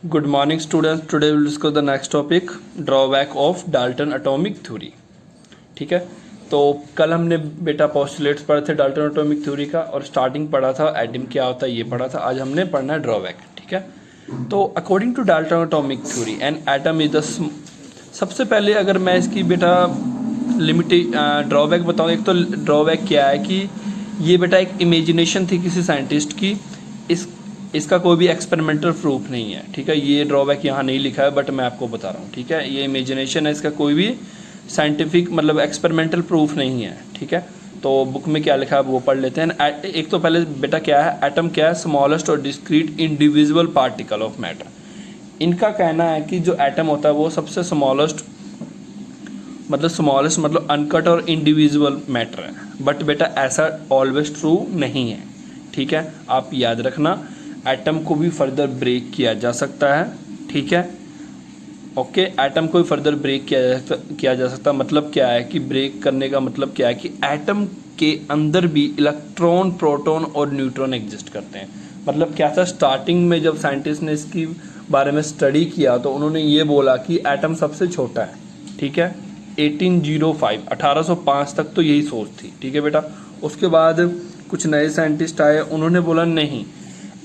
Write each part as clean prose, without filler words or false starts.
Good morning students. Today we will discuss the next topic, drawback of Dalton atomic theory. ठीक है, तो कल हमने बेटा पोस्टुलेट्स पढ़े थे डाल्टन एटॉमिक थ्योरी का और स्टार्टिंग पढ़ा था एटम क्या होता है ये पढ़ा था। आज हमने पढ़ना है ड्रॉबैक। ठीक है, तो according to Dalton atomic theory an atom is the सबसे पहले अगर मैं इसकी बेटा ड्रॉबैक बताऊँ, एक तो ड्रॉबैक क्या है कि ये बेटा एक इमेजिनेशन थी किसी साइंटिस्ट की, इसका कोई भी एक्सपेरिमेंटल प्रूफ नहीं है। ठीक है, ये ड्रॉबैक यहाँ नहीं लिखा है बट मैं आपको बता रहा हूँ। ठीक है, ये इमेजिनेशन है, इसका कोई भी साइंटिफिक मतलब एक्सपेरिमेंटल प्रूफ नहीं है। ठीक है, तो बुक में क्या लिखा है वो पढ़ लेते हैं। एक तो पहले बेटा क्या है, एटम क्या है, स्मॉलेस्ट और discrete individual particle of matter. इनका कहना है कि जो एटम होता है वो सबसे स्मॉलेस्ट मतलब अनकट और इंडिविजुअल मैटर है, बट बेटा ऐसा ऑलवेज ट्रू नहीं है। ठीक है, आप याद रखना, एटम को भी फर्दर ब्रेक किया जा सकता है। ठीक है, ओके, एटम को भी फर्दर ब्रेक किया जा सकता है। मतलब क्या है कि ब्रेक करने का मतलब क्या है कि एटम के अंदर भी इलेक्ट्रॉन, प्रोटॉन और न्यूट्रॉन एग्जिस्ट करते हैं। मतलब क्या था, स्टार्टिंग में जब साइंटिस्ट ने इसकी बारे में स्टडी किया तो उन्होंने ये बोला कि एटम सबसे छोटा है। ठीक है, 1805 तक तो यही सोच थी। ठीक है बेटा, उसके बाद कुछ नए साइंटिस्ट आए, उन्होंने बोला नहीं,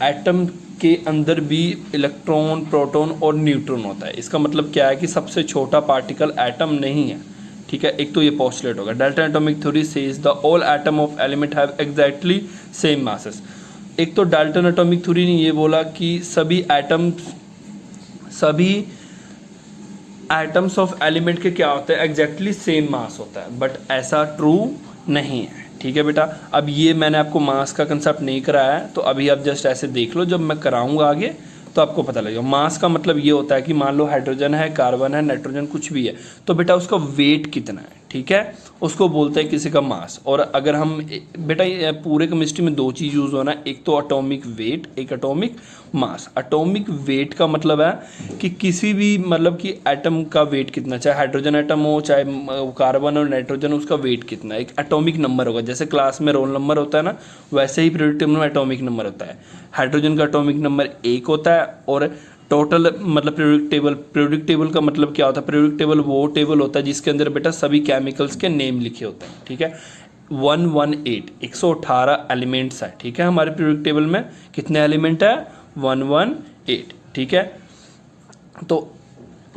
एटम के अंदर भी इलेक्ट्रॉन, प्रोटॉन और न्यूट्रॉन होता है। इसका मतलब क्या है कि सबसे छोटा पार्टिकल एटम नहीं है। ठीक है, एक तो ये पोस्टुलेट होगा। Dalton atomic theory says the all atom of element have exactly same masses. एक तो डाल्टन एटॉमिक थ्योरी ने ये बोला कि सभी एटम्स ऑफ एलिमेंट के क्या होते हैं, एग्जैक्टली सेम मास होता है, बट ऐसा ट्रू नहीं है। ठीक है बेटा, अब ये मैंने आपको मास का कंसेप्ट नहीं कराया है, तो अभी आप जस्ट ऐसे देख लो, जब मैं कराऊंगा आगे तो आपको पता लगेगा। मास का मतलब ये होता है कि मान लो हाइड्रोजन है, कार्बन है, नाइट्रोजन कुछ भी है, तो बेटा उसका वेट कितना है। ठीक है, उसको बोलते हैं किसी का मास। और अगर हम बेटा ये पूरे केमिस्ट्री में दो चीज़ यूज़ होना है, एक तो एटॉमिक वेट, एक एटॉमिक मास। एटॉमिक वेट का मतलब है कि किसी भी मतलब कि एटम का वेट कितना, चाहे हाइड्रोजन एटम हो, चाहे कार्बन और नाइट्रोजन, उसका वेट कितना, एक एटॉमिक नंबर होगा। जैसे क्लास में रोल नंबर होता है ना, वैसे ही पीरियोडिक टेबल में एटॉमिक नंबर होता है। हाइड्रोजन का एटॉमिक नंबर 1 होता है और टोटल मतलब पीरियोडिक टेबल का मतलब क्या होता है, पीरियोडिक टेबल वो टेबल होता है जिसके अंदर बेटा सभी केमिकल्स के नेम लिखे होते हैं। ठीक है, 118 एलिमेंट्स है। ठीक है, हमारे पीरियोडिक टेबल में कितने एलिमेंट है, 118। ठीक है, तो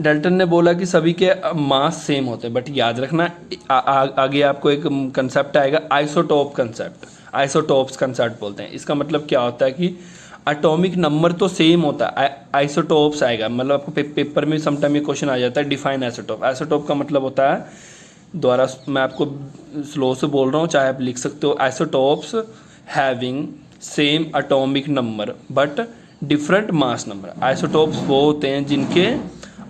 डाल्टन ने बोला कि सभी के मास सेम होते हैं, बट याद रखना आगे आपको एक कंसेप्ट आएगा, आइसोटोप कंसेप्ट। आइसोटोप्स कंसेप्ट बोलते हैं। इसका मतलब क्या होता है कि एटॉमिक नंबर तो सेम होता है, आइसोटोप्स आएगा। मतलब आपको पेपर में समटाइम ये क्वेश्चन आ जाता है, डिफाइन आइसोटोप। आइसोटोप का मतलब होता है, द्वारा मैं आपको स्लो से बोल रहा हूँ, चाहे आप लिख सकते हो, isotopes having same atomic number but different mass number. Isotopes वो होते हैं जिनके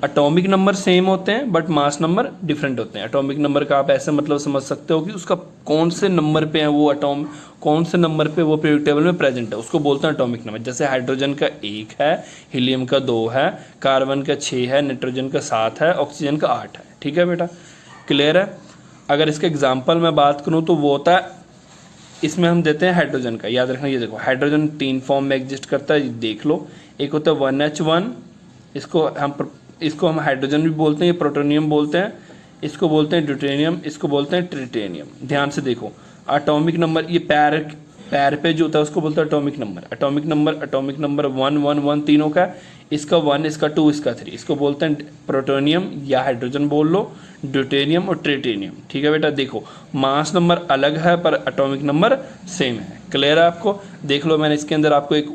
एटॉमिक नंबर सेम होते हैं बट मास नंबर डिफरेंट होते हैं। एटॉमिक नंबर का आप ऐसे मतलब समझ सकते हो कि उसका कौन से नंबर पे है वो एटॉम, कौन से नंबर पे वो पीरियोडिक टेबल में प्रेजेंट है, उसको बोलते हैं एटॉमिक नंबर। जैसे हाइड्रोजन का 1 है, हीलियम का 2 है, कार्बन का 6 है, नाइट्रोजन का 7 है, ऑक्सीजन का 8 है। ठीक है बेटा, क्लियर है। अगर इसके एग्जाम्पल में बात करूँ तो वो होता है, इसमें हम देते हैं हाइड्रोजन का। याद रखना, ये देखो हाइड्रोजन 3 फॉर्म में एग्जिस्ट करता है, देख लो। एक होता है 1H1, इसको हम हाइड्रोजन भी बोलते हैं, ये प्रोटोनियम बोलते हैं, इसको बोलते हैं ड्यूटेनियम, इसको बोलते हैं ट्रिटेनियम। ध्यान से देखो, एटॉमिक नंबर ये पैर पे जो होता है उसको बोलते हैं एटॉमिक नंबर। एटॉमिक नंबर 1 1 1 तीनों का, इसका 1, इसका 2, इसका 3, इसको बोलते हैं प्रोटोनियम या हाइड्रोजन बोल लो, ड्यूटेनियम और ट्रिटेनियम। ठीक है बेटा, देखो मास नंबर अलग है पर एटॉमिक नंबर सेम है। क्लियर है आपको। देख लो, मैंने इसके अंदर आपको एक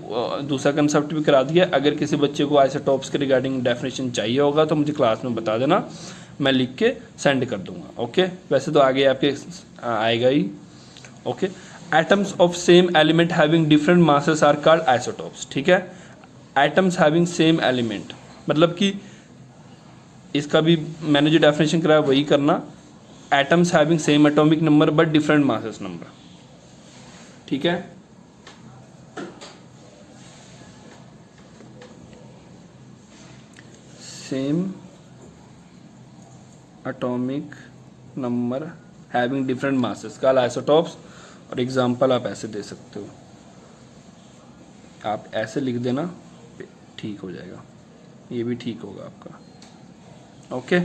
दूसरा कंसेप्ट भी करा दिया। अगर किसी बच्चे को आइसोटोप्स के रिगार्डिंग डेफिनेशन चाहिए होगा तो मुझे क्लास में बता देना, मैं लिख के सेंड कर दूंगा। ओके, वैसे तो आगे आपके आएगा ही। Okay, atoms of same element having different masses are called isotopes. ठीक है, एटम्स हैविंग सेम एलिमेंट मतलब कि इसका भी मैंने जो डेफिनेशन कराया वही करना, atoms having same atomic number but different masses number. ठीक है, same atomic number having different masses called isotopes. और एग्जांपल आप ऐसे दे सकते हो, आप ऐसे लिख देना, ठीक हो जाएगा। ये भी ठीक होगा आपका। Okay,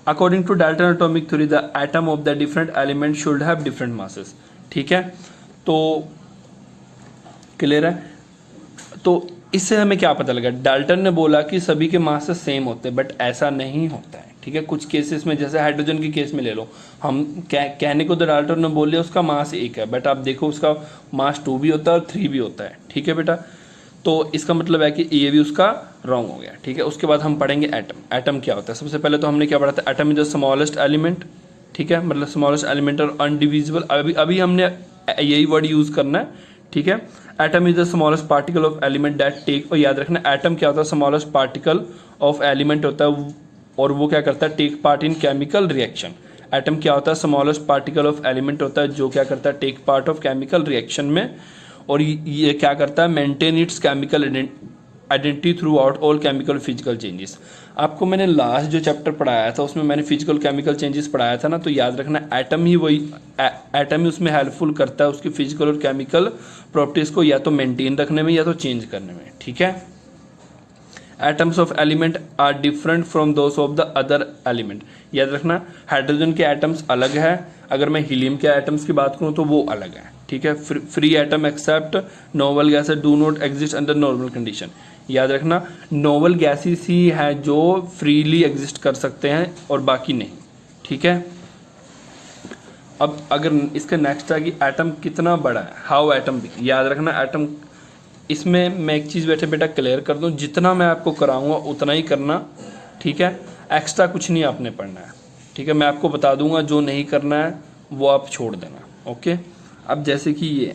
according to Dalton atomic theory the atom of the different element should have different masses. ठीक है, तो क्लियर है। तो इससे हमें क्या पता लगा, डाल्टन ने बोला कि सभी के मासेस सेम होते हैं, बट ऐसा नहीं होता है। ठीक है, कुछ केसेस में जैसे हाइड्रोजन के केस में ले लो, हम कहने को तो डाल्टन ने बोल दिया उसका मास 1 है, बट आप देखो उसका मास 2 भी होता है और 3 भी होता है। ठीक है बेटा, तो इसका मतलब है कि ये भी उसका रॉन्ग हो गया। ठीक है, उसके बाद हम पढ़ेंगे एटम। एटम क्या होता है, सबसे पहले तो हमने क्या पढ़ा था, atom is the smallest element. ठीक है, मतलब स्मॉलेस्ट एलिमेंट और अनडिविजिबल, अभी हमने यही वर्ड यूज़ करना है। ठीक है, atom is the smallest particle of element that take, और याद रखना एटम क्या होता है, स्मॉलेस्ट पार्टिकल ऑफ एलिमेंट होता है, और वो क्या करता है, take part in chemical reaction. Atom क्या होता है, स्मॉलेस्ट पार्टिकल ऑफ एलिमेंट होता है जो क्या करता है, take part of chemical reaction में, और ये क्या करता है, maintain its chemical identity throughout all chemical physical changes. आपको मैंने लास्ट जो चैप्टर पढ़ाया था उसमें मैंने फिजिकल केमिकल चेंजेस पढ़ाया था ना, तो याद रखना एटम ही एटम ही उसमें हेल्पफुल करता है उसकी फिजिकल और केमिकल प्रॉपर्टीज़ को या तो मेंटेन रखने में या तो चेंज करने में। ठीक है, atoms of element are different from those of the other element. याद रखना हाइड्रोजन के एटम्स अलग है, अगर मैं हीलियम के एटम्स की बात करूँ तो वो अलग है। ठीक है, free atom except noble gases do not exist under normal condition. याद रखना नोबल गैसेस ही हैं जो फ्रीली एग्जिस्ट कर सकते हैं और बाकी नहीं। ठीक है, अब अगर इसका नेक्स्ट है कि एटम कितना बड़ा है, हाउ एटम बिग। याद रखना एटम, इसमें मैं एक चीज़ बैठे बेटा क्लियर कर दूं, जितना मैं आपको कराऊंगा उतना ही करना। ठीक है, एक्स्ट्रा कुछ नहीं आपने पढ़ना है। ठीक है, मैं आपको बता दूंगा, जो नहीं करना है वो आप छोड़ देना। ओके, अब जैसे कि ये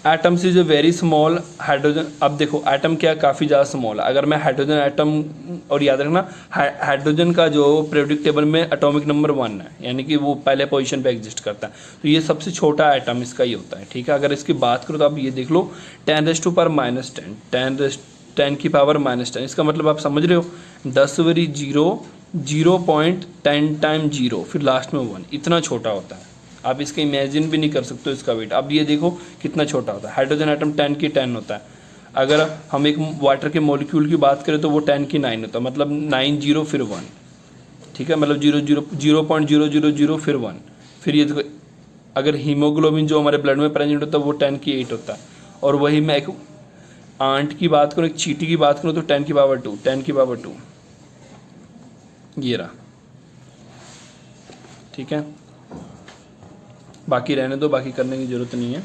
atoms is a very small hydrogen. अब देखो एटम क्या काफ़ी ज़्यादा स्मॉल है। अगर मैं हाइड्रोजन एटम, और याद रखना हाइड्रोजन का जो पीरियोडिक टेबल में एटॉमिक नंबर 1 है, यानी कि वो पहले पोजीशन पे एग्जिस्ट करता है, तो ये सबसे छोटा एटम इसका ही होता है। ठीक है, अगर इसकी बात करो तो आप ये देख लो 10 की पावर -10। इसका मतलब आप समझ रहे हो 10 वरी 0, 0.10 टाइम 0, फिर लास्ट में 1, इतना छोटा होता है। आप इसका इमेजिन भी नहीं कर सकते हो इसका वेट। अब ये देखो कितना छोटा होता है, हाइड्रोजन एटम 10 की 10 होता है। अगर हम एक वाटर के मॉलिक्यूल की बात करें तो वो 10 की 9 होता है, मतलब 9 0 फिर 1। ठीक है, मतलब 0.0000 फिर 1। फिर ये देखो अगर हीमोग्लोबिन जो हमारे ब्लड में प्रेजेंट होता है वो 10 की 8 होता है। और वही मैं एक आंट की बात करूँ, एक चींटी की बात करूँ तो 10 की पावर 2, 10 की पावर 2 ये रहा। ठीक है, बाकी रहने दो, बाकी करने की जरूरत नहीं है।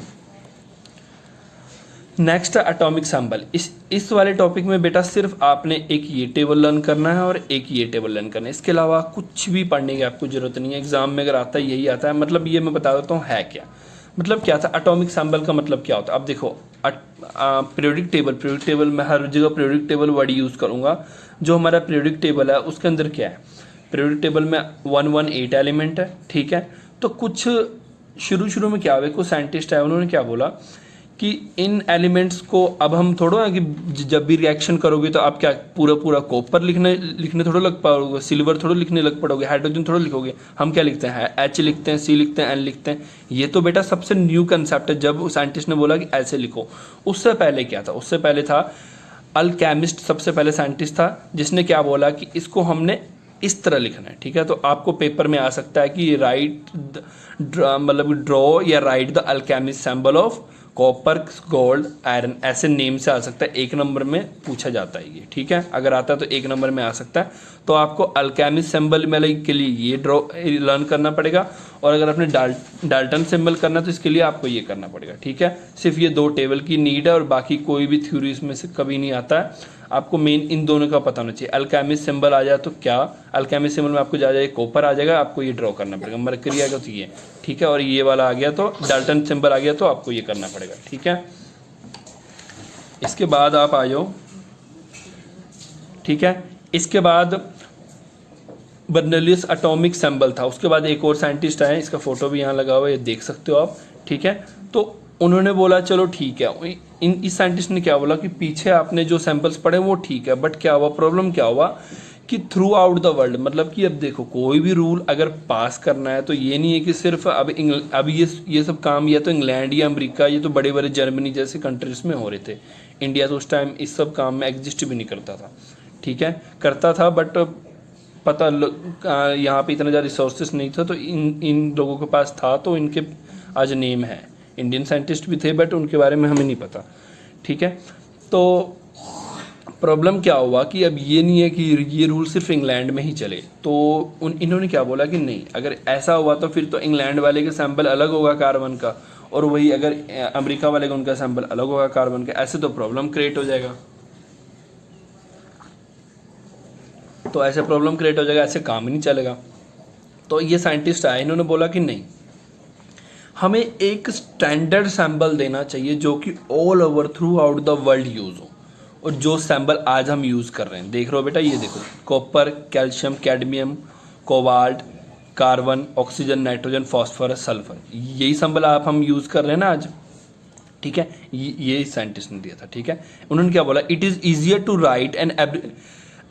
Next atomic symbol. इस वाले टॉपिक में बेटा सिर्फ आपने एक ये टेबल लर्न करना है और एक ये टेबल लर्न करना है, इसके अलावा कुछ भी पढ़ने की आपको जरूरत नहीं है। एग्जाम में अगर आता है यही आता है। मतलब ये मैं बता देता हूँ है क्या, मतलब क्या था एटॉमिक सिंबल का मतलब क्या होता है। अब देखो पीरियोडिक टेबल में हर जगह पीरियोडिक टेबल वर्ड यूज़ करूँगा। जो हमारा पीरियोडिक टेबल है उसके अंदर क्या है, पीरियोडिक टेबल में 118 एलिमेंट है। ठीक है, तो कुछ शुरू में क्या हुआ, कुछ साइंटिस्ट है उन्होंने क्या बोला कि इन एलिमेंट्स को अब हम थोड़ा कि जब भी रिएक्शन करोगे तो आप क्या पूरा कॉपर लिखने थोड़ा लग पाओगे, सिल्वर थोड़ा लिखने लग पड़ोगे, हाइड्रोजन थोड़ा लिखोगे। हम क्या लिखते हैं, एच लिखते हैं, सी लिखते हैं, एन लिखते हैं। ये तो बेटा सबसे न्यू कंसेप्ट है जब साइंटिस्ट ने बोला कि ऐसे लिखो। उससे पहले क्या था, उससे पहले था अल्केमिस्ट, सबसे पहले साइंटिस्ट था जिसने क्या बोला कि इसको हमने इस तरह लिखना है। ठीक है, तो आपको पेपर में आ सकता है कि ड्रॉ या right the alchemist symbol of copper gold iron, ऐसे नेम से आ सकता है। 1 नंबर में पूछा जाता है ये। ठीक है, अगर आता है तो 1 नंबर में आ सकता है। तो आपको अल्केमिस्ट सिंबल में के लिए ये ड्रॉ लर्न करना पड़ेगा, और अगर आपने डाल्टन सिंबल करना है तो इसके लिए आपको ये करना पड़ेगा। ठीक है, सिर्फ ये 2 टेबल की नीड है और बाकी कोई भी थ्योरी इसमें से कभी नहीं आता है। आपको मेन इन दोनों का पता होना चाहिए। अल्केमिस्ट सिंबल आ जाए तो क्या, अल्केमिस्ट सिंबल में आपको जा जाए कॉपर आ जाएगा, आपको ये ड्रॉ करना पड़ेगा। मरकरी आ गया तो ये, ठीक है, और ये वाला आ गया तो डाल्टन सिंबल आ गया तो आपको ये करना पड़ेगा। ठीक है, इसके बाद आप आ जाओ। ठीक है, इसके बाद बर्नौलीज एटॉमिक सिंबल था। उसके बाद एक और साइंटिस्ट आए, इसका फोटो भी यहाँ लगा हुआ है, ये देख सकते हो आप। ठीक है, तो उन्होंने बोला चलो ठीक है, इस साइंटिस्ट ने क्या बोला कि पीछे आपने जो सैंपल्स पढ़े वो ठीक है, बट क्या हुआ, प्रॉब्लम क्या हुआ कि थ्रू आउट द वर्ल्ड, मतलब कि अब देखो कोई भी रूल अगर पास करना है तो ये नहीं है कि सिर्फ अब ये सब काम या तो इंग्लैंड या अमेरिका, ये तो बड़े बड़े जर्मनी जैसे कंट्रीज में हो रहे थे। इंडिया तो उस टाइम इस सब काम में एग्जिस्ट भी नहीं करता था, ठीक है, करता था बट पता यहाँ पे इतना ज़्यादा रिसोर्सेस नहीं था, तो इन लोगों के पास था, तो इनके आज नेम है। इंडियन साइंटिस्ट भी थे बट उनके बारे में हमें नहीं पता, ठीक है। तो प्रॉब्लम क्या हुआ कि अब ये नहीं है कि ये रूल सिर्फ इंग्लैंड में ही चले, तो इन्होंने क्या बोला कि नहीं, अगर ऐसा हुआ तो फिर तो इंग्लैंड वाले का सैंपल अलग होगा कार्बन का, और वही अगर अमेरिका वाले का उनका सैंपल अलग होगा कार्बन का, ऐसे तो प्रॉब्लम क्रिएट हो जाएगा। तो ऐसे प्रॉब्लम क्रिएट हो जाएगा, ऐसे काम ही नहीं चलेगा। तो ये साइंटिस्ट आए, इन्होंने बोला कि नहीं, हमें एक स्टैंडर्ड सैंपल देना चाहिए जो कि all over through out the world use हो। और जो सैंपल आज हम यूज़ कर रहे हैं, देख रहे हो बेटा, ये देखो, copper, calcium, cadmium, cobalt, carbon, oxygen, nitrogen, phosphorus, sulphur, यही सैंपल आप हम यूज़ कर रहे हैं ना आज, ठीक है। ये साइंटिस्ट ने दिया था, ठीक है। उन्होंने क्या बोला, it is easier to write an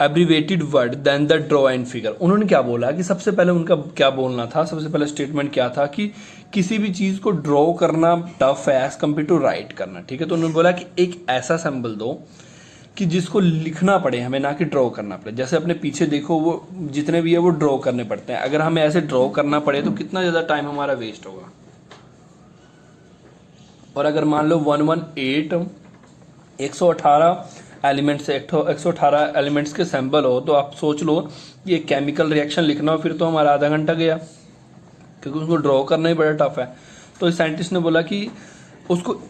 abbreviated word than the draw and figure. उन्होंने क्या बोला कि सबसे पहले उनका क्या बोलना था, सबसे पहले स्टेटमेंट क्या था कि किसी भी चीज़ को ड्रॉ करना टफ है एज कम्पेयर टू राइट करना, ठीक है। तो उन्होंने बोला कि एक ऐसा सिंबल दो कि जिसको लिखना पड़े हमें, ना कि ड्रॉ करना पड़े। जैसे अपने पीछे देखो, वो जितने भी है वो ड्रॉ करने पड़ते हैं, अगर हमें ऐसे ड्रॉ करना पड़े तो कितना ज़्यादा टाइम हमारा वेस्ट होगा। और अगर मान लो 118 118 एलिमेंट्स 118 एलिमेंट्स के सैंपल हो, तो आप सोच लो ये केमिकल रिएक्शन लिखना हो, फिर तो हमारा आधा घंटा गया, क्योंकि उसको ड्रॉ करना ही बड़ा टफ है। तो इस साइंटिस्ट ने बोला कि उसको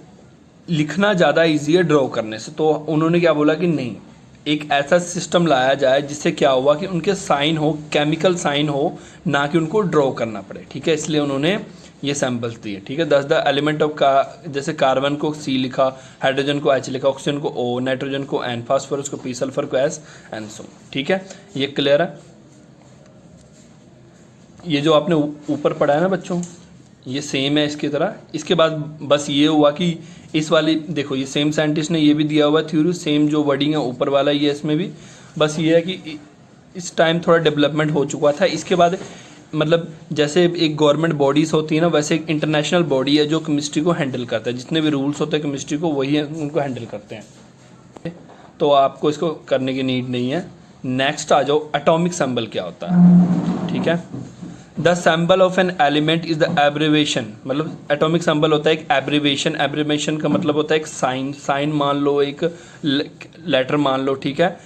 लिखना ज़्यादा ईजी है ड्रॉ करने से। तो उन्होंने क्या बोला कि नहीं, एक ऐसा सिस्टम लाया जाए जिससे क्या हुआ कि उनके साइन हो, केमिकल साइन हो, ना कि उनको ड्रॉ करना पड़े, ठीक है। इसलिए उन्होंने ये सैंपल्स दिए, ठीक है। 10 द एलिमेंट ऑफ जैसे कार्बन को C लिखा, हाइड्रोजन को H लिखा, ऑक्सीजन को O, नाइट्रोजन को N, फास्फोरस को P, सल्फर को S एंड सो, ठीक है। ये क्लियर है। ये जो आपने ऊपर पढ़ा है ना बच्चों, ये सेम है इसकी तरह। इसके बाद बस ये हुआ कि इस वाली देखो, ये सेम साइंटिस्ट ने ये भी दिया हुआ थ्योरी, सेम जो वर्डिंग है ऊपर वाला ये इसमें भी, बस ये है कि इस टाइम थोड़ा डेवलपमेंट हो चुका था। इसके बाद मतलब जैसे एक गवर्नमेंट बॉडीज़ होती है ना, वैसे एक इंटरनेशनल बॉडी है जो केमिस्ट्री को हैंडल करता है, जितने भी रूल्स होते हैं केमिस्ट्री को, वही उनको हैंडल करते हैं। तो आपको इसको करने की नीड नहीं है। नेक्स्ट आ जाओ, एटॉमिक सिंबल क्या होता है, ठीक है। The symbol of an element is the abbreviation, मतलब एटॉमिक सिंबल होता है एक एब्रीवेशन। एब्रीवेशन का मतलब होता है एक साइन, साइन मान लो, एक लेटर मान लो, ठीक है,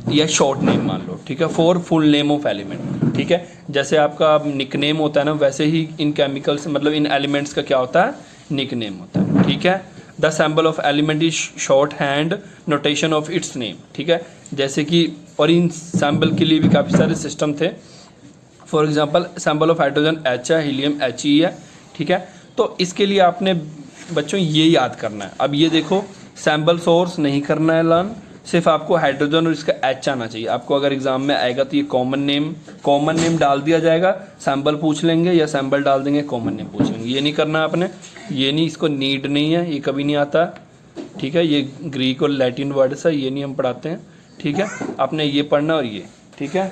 या शॉर्ट नेम मान लो, ठीक है, for full name of element, ठीक है। जैसे आपका निक नेम होता है ना, वैसे ही इन केमिकल्स मतलब इन एलिमेंट्स का क्या होता है, निक नेम होता है, ठीक है। The symbol of element is short hand notation of its name, ठीक है। जैसे कि और इन सिंबल के लिए भी काफ़ी सारे सिस्टम थे। For example symbol of hydrogen H है, हीलियम He है, ठीक है। तो इसके लिए आपने बच्चों ये याद करना है। अब ये देखो, सैम्बल सोर्स नहीं करना है लर्न, सिर्फ आपको हाइड्रोजन और इसका H आना चाहिए। आपको अगर एग्जाम में आएगा तो ये कॉमन नेम डाल दिया जाएगा, सैम्बल पूछ लेंगे या सैम्बल डाल देंगे, कॉमन नेम पूछ लेंगे। ये नहीं करना आपने, ये नहीं, इसको नीड नहीं है, ये कभी नहीं आता, ठीक है। ये ग्रीक और लैटिन वर्ड्स है, ये नहीं हम पढ़ाते हैं, ठीक है। आपने ये पढ़ना और ये, ठीक है।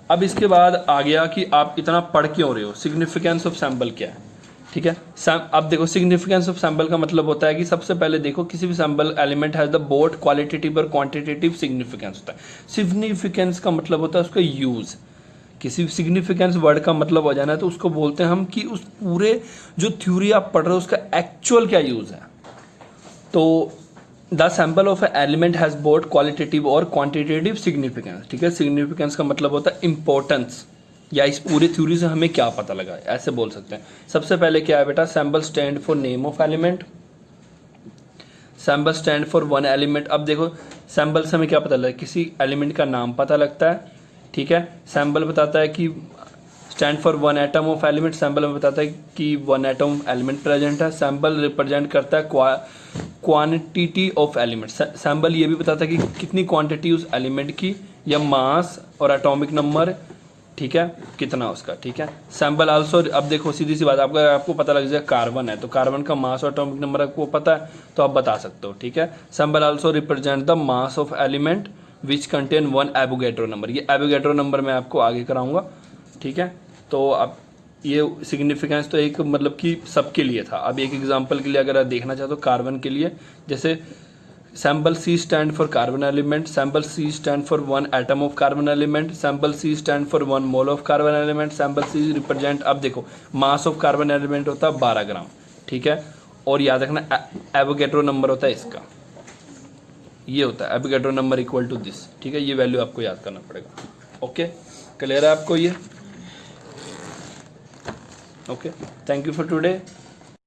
अब इसके बाद आ गया कि आप इतना पढ़ क्यों रहे हो, सिग्निफिकेंस ऑफ सैंपल क्या है, ठीक है। अब देखो, सिग्निफिकेंस ऑफ सैंपल का मतलब होता है कि सबसे पहले देखो, किसी भी sample element has the both qualitative और क्वांटिटेटिव सिग्निफिकेंस होता है। सिग्निफिकेंस का मतलब होता है उसका यूज। किसी भी सिग्निफिकेंस वर्ड का मतलब हो जाना है तो उसको बोलते हैं हम कि उस पूरे जो थ्योरी आप पढ़ रहे हो उसका एक्चुअल क्या यूज है। तो the sample of element has both qualitative और क्वांटिटेटिव सिग्निफिकेंस, ठीक है। सिग्निफिकेंस का मतलब होता है इंपॉर्टेंस, या इस पूरी थ्योरी से हमें क्या पता लगा है, ऐसे बोल सकते हैं। सबसे पहले क्या है बेटा, sample stand for name of element, sample stand for one element. अब देखो, सैंपल से हमें क्या पता लगता है, किसी एलिमेंट का नाम पता लगता है, ठीक है। सैंपल बताता है कि stand for one atom of element, sample में बताता है कि वन एटम एलिमेंट प्रेजेंट है। सैंपल रिप्रेजेंट करता है क्वांटिटी ऑफ एलिमेंट, सैंपल ये भी बताता है कि कितनी क्वांटिटी उस एलिमेंट की, या मास और एटॉमिक नंबर, ठीक है, कितना उसका, ठीक है। सैंपल आल्सो, अब देखो सीधी सी बात, आपको पता लग जाए कार्बन है तो कार्बन का मास और एटॉमिक नंबर आपको पता है तो आप बता सकते हो, ठीक है। Sample also represent the mass of element which contain 1 Avogadro number. ये एवोगैड्रो नंबर मैं आपको आगे कराऊंगा, ठीक है। तो अब ये सिग्निफिकेंस तो एक मतलब कि सबके लिए था। अब एक एग्जांपल के लिए अगर आप देखना चाहो तो कार्बन के लिए, जैसे sample C stand for carbon element, sample C stand for 1 atom of carbon element, sample C stand for 1 mole of carbon element, sample C represent, अब देखो मास ऑफ कार्बन एलिमेंट होता है 12 ग्राम, ठीक है। और याद रखना एवोगैड्रो नंबर होता है इसका, ये होता है Avogadro number equal to this, ठीक है। ये वैल्यू आपको याद करना पड़ेगा। ओके, क्लियर है आपको ये? Okay, thank you for today.